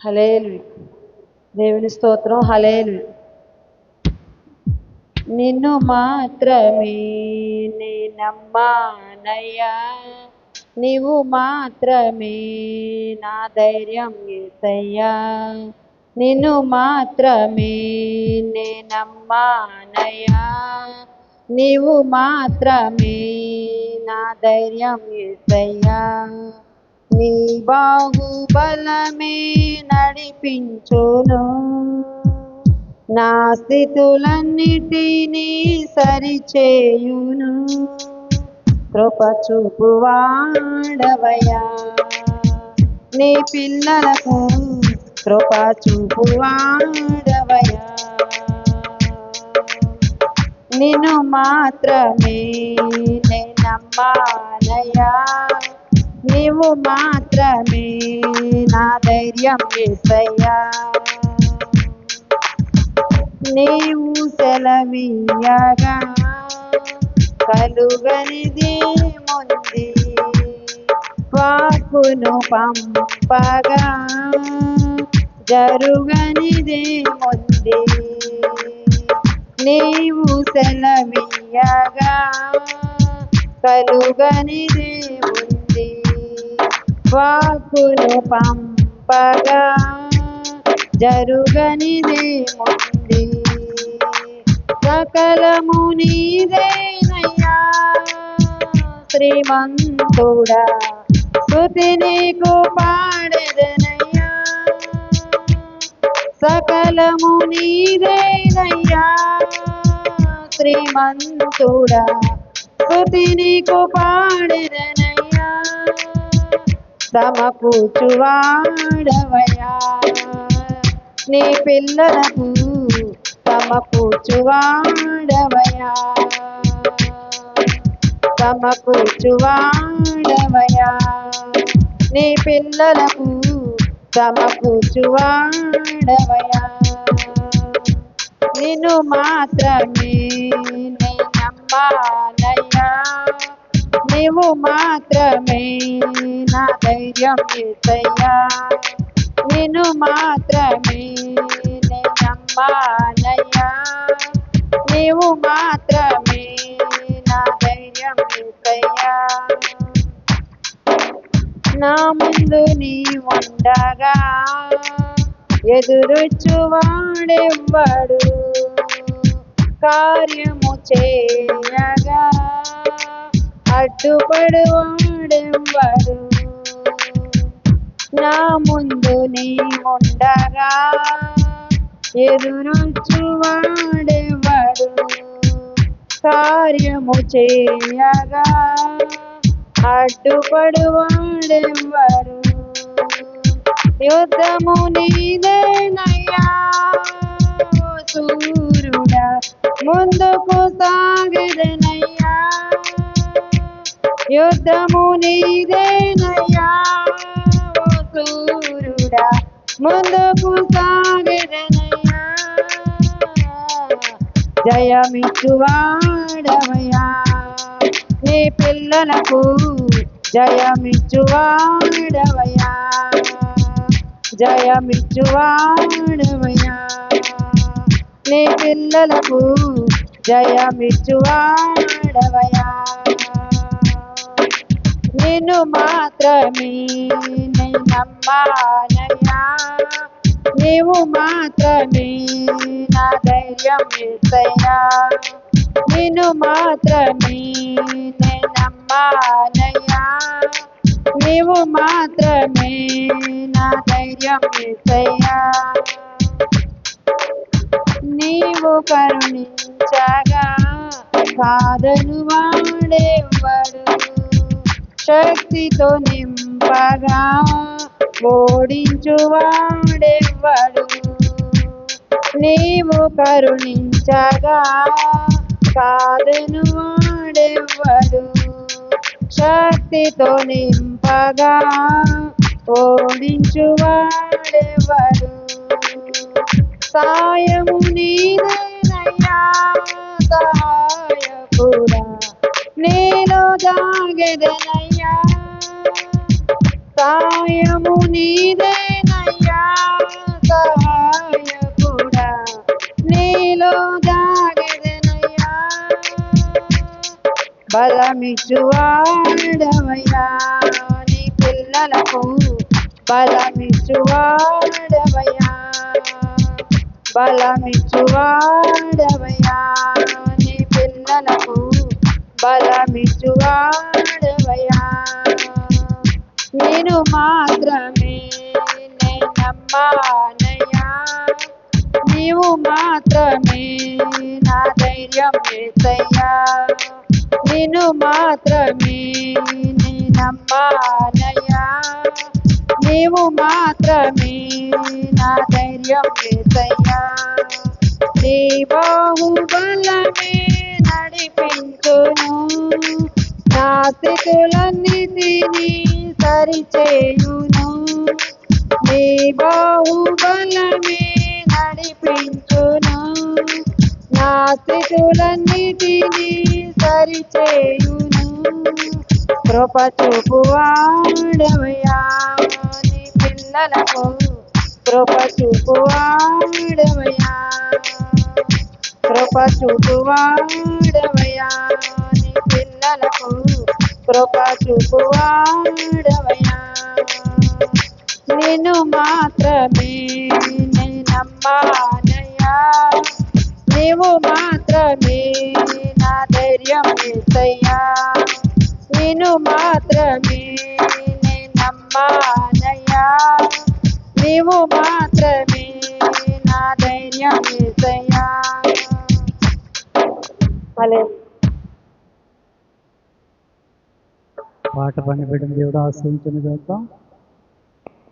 హల్లెలూయా. దేవుని స్తోత్రం. హల్లెలూయా. నిన్ను మాత్రమే నే నమ్మానయ్యా, నీవు మాత్రమే నా ధైర్యం యేసయ్యా. నిన్ను మాత్రమే నే నమ్మానయ్యా, నీవు మాత్రమే నా ధైర్యం యేసయ్యా. నీ బాహుబలమే నడిపించును, నా స్థితులన్నిటినీ సరిచేయును. కృప చూపువాడవయ్యా, నీ పిల్లలకు కృప చూపువాడవయ్యా. నిన్ను మాత్రమే నే నమ్మానయ్యా, నీవు మాత్రమే నా ధైర్యం యేసయ్యా. నీవు సెలవీయగా కలుగనిదేముంది, వాక్కును పంపగా జరుగనిదేముంది. నీవు సెలవీయగా కలుగనిదేముంది, వాక్కును పంపగా జరుగనిదేముంది. సకలము నీదేనయ్యా శ్రీమంతుడా, స్తుతి నీకు పాడెదనయ్యా. సకలము నీదేనయ్యా శ్రీమంతుడా, స్తుతి నీకు పాడెదనయ్యా. సమకూర్చువాడవయ్యా, నీ పిల్లలకు సమకూర్చువాడవయ్యా. సమకూర్చువాడవయ్యా, నీ పిల్లలకు సమకూర్చువాడవయ్యా. నిన్ను మాత్రమే నే నమ్మానయ్యా, నీవు మాత్రమే నా ధైర్యం యేసయ్యా. నిన్ను మాత్రమే నే నమ్మానయ్యా, నీవు మాత్రమే నా ధైర్యం యేసయ్యా. నా ముందు నీ ఉండగా ఎదురొచ్చువాడెవ్వడు, కార్యము చేయగా అడ్డుపడువాడెవ్వడు. నా ముందు నీ ఉండగా ఎదురొచ్చువాడెవ్వడు, కార్యము చేయగా అడ్డుపడువాడెవ్వడు. యుద్ధము నీదేనయ్యా సూర్యుడా, ముందుకు సాగెదనయ్యా. యుద్ధము నీదేనయ్యా సూర్యుడా, ముందుకు సాగెదనయ్యా. జయమిచ్చువాడవయ్యా, నీ పిల్లలకు జయమిచ్చువాడవయ్యా. జయమిచ్చువాడవయ్యా, నీ పిల్లలకు జయమిచ్చువాడవయ్యా. నిన్ను మాత్రమే నే నమ్మానయ్యా, నీవు మాత్రమే నా ధైర్యం యేసయ్యా. నిన్ను మాత్రమే నే నమ్మానయ్యా, నీవు మాత్రమే నా ధైర్యం యేసయ్యా. నీవు కరుణించగా కాదను వాడెవ్వడు, శక్తితో నింపగా ఓడించువాడెవ్వడు. నీవు కరుణించగా కాదను వాడెవ్వడు, శక్తితో నింపగా ఓడించువాడెవ్వడు. సాయము నీదేనయ్యా సహాయకుడా, నీలో దాగెదనయ్యా. సాయము నీదేనయ్యా బలమిచ్చువాడవయ్యా నీ పిల్లలకు బలమిచ్చువాడవయ్యా బలమిచ్చువాడవయ్యా నీ పిల్లలకు బలమిచ్చువాడవయ్యా నేను మాత్రమే నే నమ్మానయ్యా నీవు మాత్రమే నా ధైర్యం యేసయ్యా నిన్ను మాత్రమే నే నమ్మానయ్యా నీవు మాత్రమే నా ధైర్యం యేసయ్యా నీ బాహుబలమే నడిపించును నా స్థితులన్నిటినీ సరిచేయును నీ బాహుబలమే నడిపించును నా స్థితులన్నిటినీ సరిచేయును కృప చూపువాడవయ్యా నీ పిల్లలకు కృప చూపువాడవయ్యా కృప చూపువాడవయ్యా నీ పిల్లలకు కృప చూపువాడవయ్యా నిన్ను మాత్రమే నే నమ్మానయ్యా నీవు మాత్రమే నా ధైర్యం యేసయ్యా నిన్ను మాత్రమే నే నమ్మానయ్యా నీవు మాత్రమే నా ధైర్యం యేసయ్యా పాట పని బిడ్డను దేవుడు ఆశ్రయించిన గాక.